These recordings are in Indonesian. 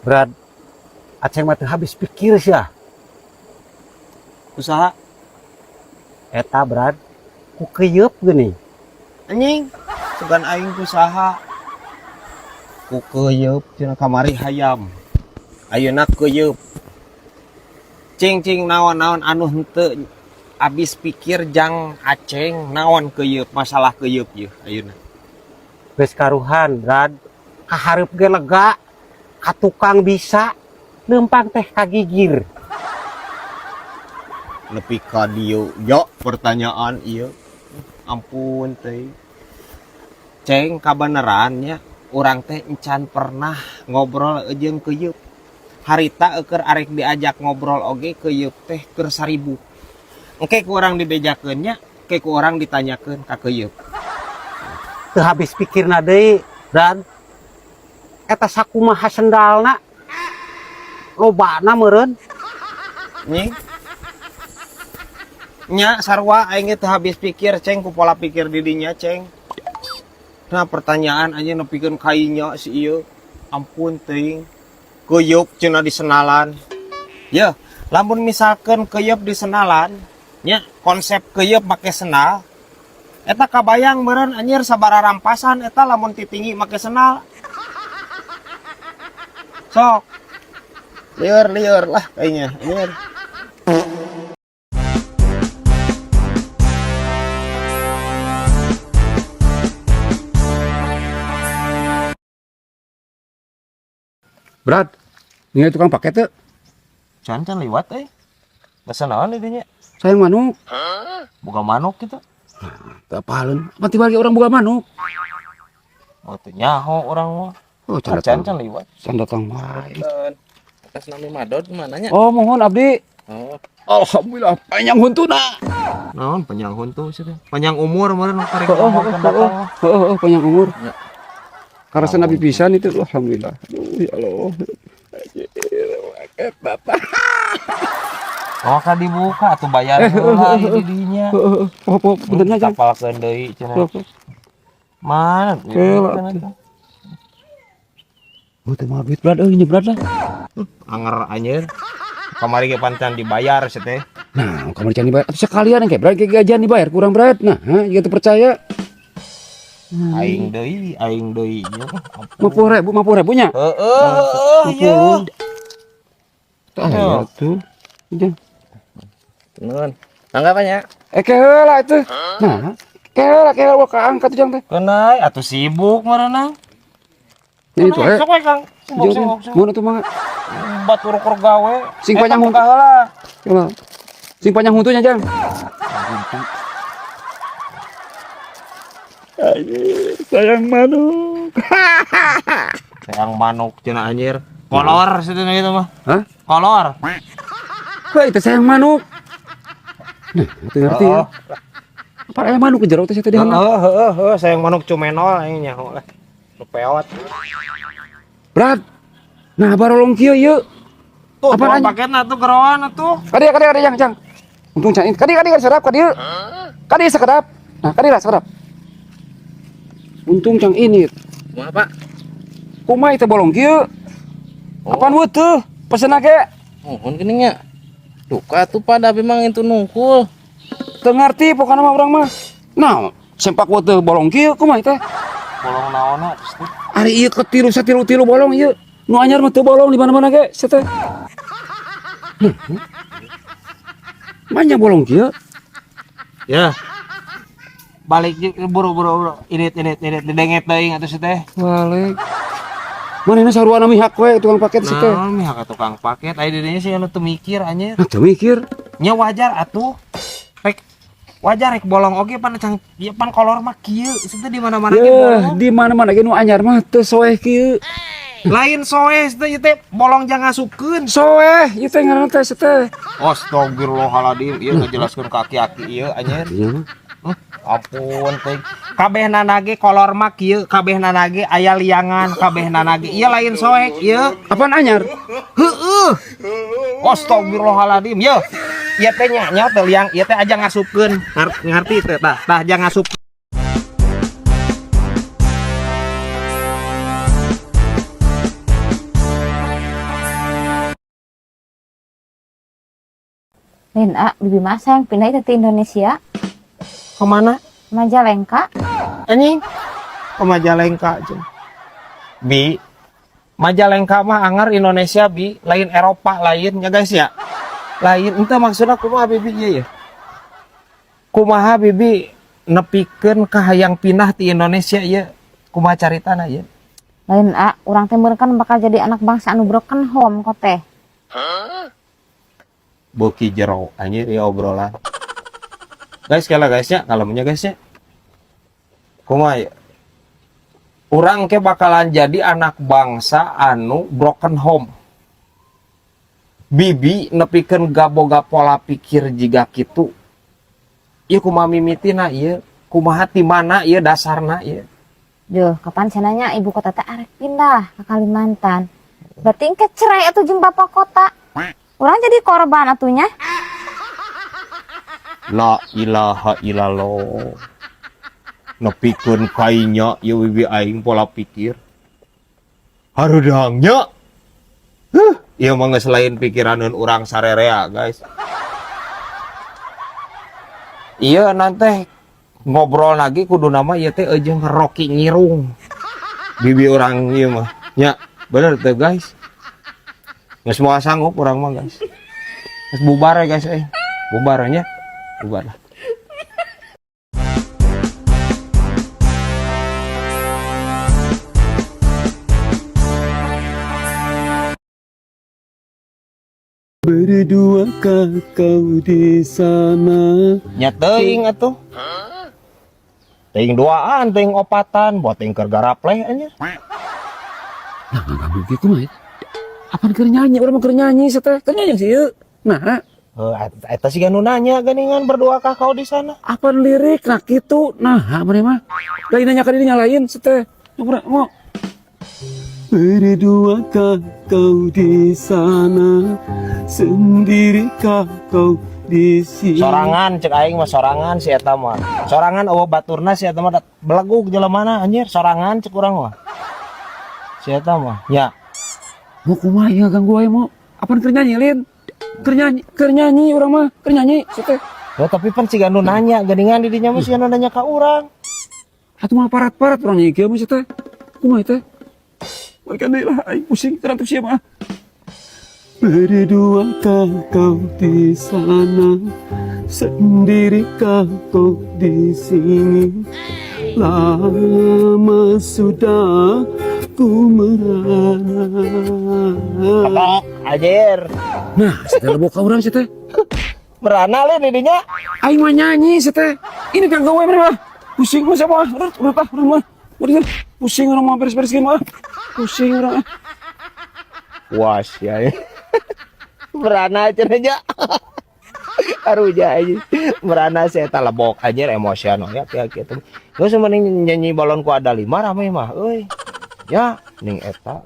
Brad, aceng mah teu habis pikir sia. Usaha Eta Brad, ku keyeup geuning. anjing sugan aing usaha ku keuyeub cenah kamari hayam ayeuna keuyeub cing naon-naon anu henteu abis pikir jang aceng naon keuyeub masalah keuyeub ieu ayeuna Geus karuhan Brad, kahareup ge lega, ka tukang bisa, leumpang teh kagigir. nepi ka dieu yo pertanyaan ieu ampun teh ceng kabenerannya urang teh encan pernah ngobrol jeung keuyeub harita euker arek diajak ngobrol oge keuyeub teh keur 1000 engke ku urang dibejakeun nya ke ku urang ditanyakeun ka keuyeub Teu habis pikirna deui Brad. Eta sakumaha sendalna, lobana meureun. nying nya sarua aing teh habis pikir ceng ku pola pikir di dinya ceng. Nah pertanyaan aja nepikeun kainya si ieu ampun teuing keuyeub cenah di senalan ya lamun misalkan keuyeub di senalan nya konsep keuyeub make senal eta kabayang meureun anjir sabaraha rampasan eta lamun titinggi make senal sok lieur lah kayaknya anjir. Brad, ini tukang paket teu? Can liwat basa naon di dinya Sayang manuk. boga manuk gitu Teu apaleun. Apa tiba lagi orang boga manuk? oh teu nyaho urang mah Oh, can liwat can datang wae. atas nami madod gimana nya Oh, mohon abdi. oh Alhamdulillah panjang huntuna. naon panjang huntu sih teh panjang umur meureun karek ngomong datang Oh, panjang umur. Ya. Karena nabi pisan itu alhamdulillah. Aduh ya Allah. Bapak. oh kan dibuka atuh bayar heula di dinya Oh, benernya Jang. kapalkeun deui cenah mana Oh, teh mah duit Brad, ini Brad lah. anger anjir kamari ge pancan dibayar sih teh Nah, kamar can dibayar. Atuh sekalian kayak Brad kayak gajian dibayar kurang Brad. Nah, jika teu percaya. aing deui nya 50.000 nya. heeh ieu Tah tuh. Jang. nuhun anggapannya Heula itu. Nah, heula ka angkat tuh Jang teh. kenai atuh sibuk meureunang Ini itu sok we Kang sibuk Mana tuh mah? batur kur gawe Sing panjang buka heula Heula. Sing panjang huntunya Jang. Sayang manuk. sayang manuk cenah anjir kolor sedenah itu mah Hah? kolor Wah, itu sayang manuk. Nah, itu ngerti ya. Apa aya manuk ke jero teh tadi handap. heeh sayang manuk cumenol aing nyaho lah nu peot Brad. Nah, barolong kieu ieu. tuh Apaan, anjing? paketna tuh geroan atuh Kadi Jang. Untung can kadi sedap kadi. Kadi sekedap. Nah, kadi lah sekedap. Untung cang ini. mau apa Kumaha teh bolong kieu? Apaan teu? Pesen ge. mohon geuning nya duka tuh pada memang itu nungkul Teu ngarti pokona mah urang mah. Nah, sempak teu bolong kieu kumaha teh? bolong naonna terus tuh Ari ieu ketilu satilu bolong ieu. Nu anyar mah teu bolong di mana-mana ge, teh. Manya bolong kieu. ya balik buru ini didenget deui atuh si teh Balik. Manehna saruana mihak we tukang paket si teh. naon mihak ka tukang paket aya di dinya sih anu teu mikir anjir Nah, teu mikir. nya wajar atuh rek wajar rek bolong oge pan cang ieu pan kolor mah kieu itu di mana-mana ge bolong Di mana-mana ge nu anyar mah teu soeh kieu. lain soes teh ieu teh bolong jangan ngasupkeun Soeh, ieu teh ngaranna teh teh. astagfirullahaladzim ieu ngajelaskeun ka aki-aki ieu anjir Iya mah. ampun teh kabehna ge kolor mah kieu kabehna ge aya liangan kabehna ge ieu lain soek ieu Apaan anyar? heueuh astagfirullahaladzim ieu ieu teh nya teh liang ieu teh aja ngasupkeun ngarti teh tah jangan ngasup Lain bibi masa yang pindah itu ke Indonesia, Kemana? Majalengka. Anjing. Ke Majalengka jeung. Bi. Majalengka mah angar Indonesia bi, lain Eropa lain ya guys ya. Lain ente maksudnya kumaha bibi ieu ya. Kumaha bibi nepikeun ka hayang pindah ti Indonesia ieu. Kumaha caritana ieu? Lain urang teh meureun kan bakal jadi anak bangsa anu broken home kok teh. Boki jero anjir ya obrolan. Guys kala guysnya, kalemnya guysnya. Kumaha ya? Urang ke bakalan jadi anak bangsa anu broken home. Bibi nepikeun gaboga pola pikir jiga kitu. Ieu kumaha mimitina ieu? Kumaha ti mana ieu dasarna ieu? Duh, kapan cenanya ibu kota teh arek pindah ke Kalimantan. Berarti engke cerai atuh jeung bapak kota. Urang jadi korban atunya. La ilaha illallah. Nepikeun kainya ieu bibi aing pola pikir. Harudangnya. Ieu mah geus lain pikiraneun urang sarerea, guys. Iya nanti ngobrol lagi kudu nama ieu teh jeung Rocky Ngirung. Bibi urang ieu mah. Nya, bener teh guys. Geus moal sanggup urang mah, guys. Geus bubar ya, guys Bubar nya. Bubar lah. Berduakah kau di sana? Nya teuing atuh. Teuing duaan, teuing opatan, buat teuing keur garapleh anjir. Nah, enggak mungkin kumaha. Apaan keur nyanyi? Urang mah keur nyanyi teh. Keur nyanyi sih ieu. Nah, Eta sih nu nanya geningan berduakah kau di sana? apaan lirik nah kitu? Nah, meureun mah. Lain nanya ka dinya lain teh. Mau. Berduakah kau di sana? Sendirikah kau di sini? Sorangan cek aing mah sorangan si eta mah. Sorangan eueuh baturna si eta mah belegug jelemana anjir, sorangan cek urang mah. Si eta mah. Ya. Mau kumaha ieu ganggu aing mau? Apaan keur nyanyi lin? Keur nyanyi urang mah, keur nyanyi teh. Ya tapi pan siga nu nanya geningan di dinya mah siga nu nanya ka urang. Atuh mah parat-parat urang nyanyi kieu mah teh. Kumaha teh? Makan deh lah, aing pusing terang tuh siapa? Berduakah kau di sana, sendirikah kau di sini? Lama sudah ku merana. Ketok anjir. Nah, setelah boka orang sih teh. Merana le di dinya. Aing mah nyanyi sih teh. Ini kan gawe mah. Pusing mah siapa? Urang mah. Pusing orang mau beres-beres gimana? Pusing orang. Was ya. Merana aja aja. Aruja aja. Merana saya tak lebok aja emosional ya kayak gitu. Gak usah mending nyanyi balonku ada 5 ramai mah. Euy. Ya, ning eta.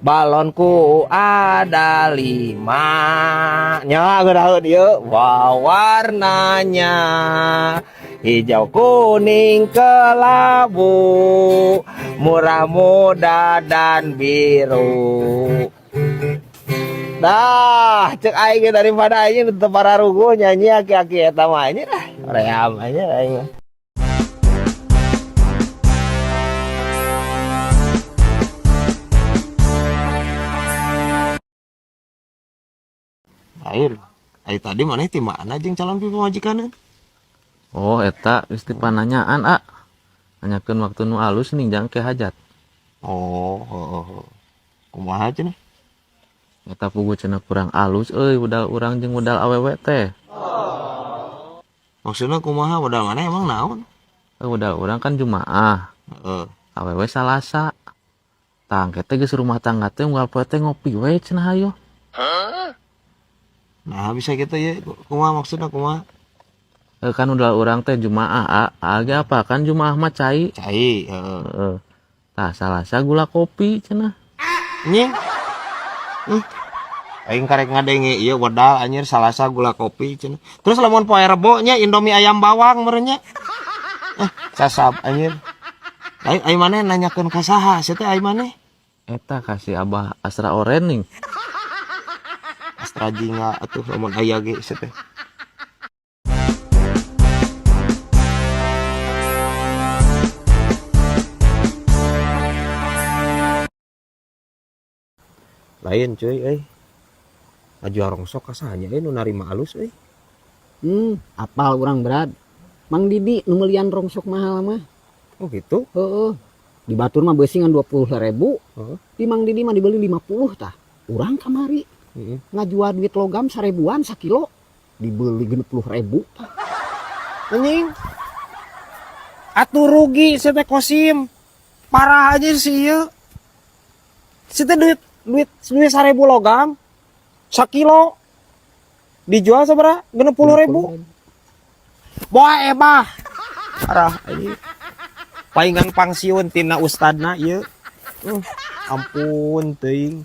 Balonku ada 5. Nya geuraheun ieu. Wow, warnanya hijau kuning kelabu, murah muda dan biru. Dah, cek aing daripada aing tetep pararugu nyanyi aki-aki eta mah ini dah. Ream aja aing. Air tadi mana ti mana jeung calon pipi majikaneun? Oh, eta geus ti pananyaan, nanyakeun waktu nu alus ning jang ke hajat. Oh. Kumaha cenah? Eta puguh cenah kurang alus euy, udal urang jeung udal awewe teh. Maksudna kumaha modal mana emang naon? Udal urang kan Jumaah, Heeh. awewe Salasa. Tang teh geus rumah tangga teh unggal poe teh ngopi we cenah hayo. Nah, bisa gitu ya. Kumaha maksudna kumaha? Kan udal urang teh Jumaah, aga apa kan Jumaah mah cai. Cai, heeh. Heeh. Tah Salasa gula kopi cenah. Nying. Aing karek ngadenge ieu wedal anjir Salasa gula kopi cenah. Terus lamun poe Rebo nya Indomie ayam bawang meureun nya. Sasab anjir. Aing maneh nanyakeun ka saha? Sia teh aing maneh. Eta kasih Abah Asra Orening. Astra Jingga atuh lamun aya ge teh. Lain cuy Aju rongsok kasanya nu narima alus Apal orang berat. Mang Didi nu meuliean rongsok mahal mah. Oh gitu. Heeh. Di Batur mah beusingan 20.000. Heeh. Di Mang Didi mah dibeli 50 tah. Urang kamari ngajual duit logam 1000-an sakilo dibeli 60.000 tah. Anjing. Atuh rugi si teh Kosim. Parah aja sih ieu. Si teh duit 1000 logam. Sakilo dijual sabaraha? 60.000. Boa ebah. Parah anjing. Paingan pangsiun tina ustadna ieu. Ampun teuing.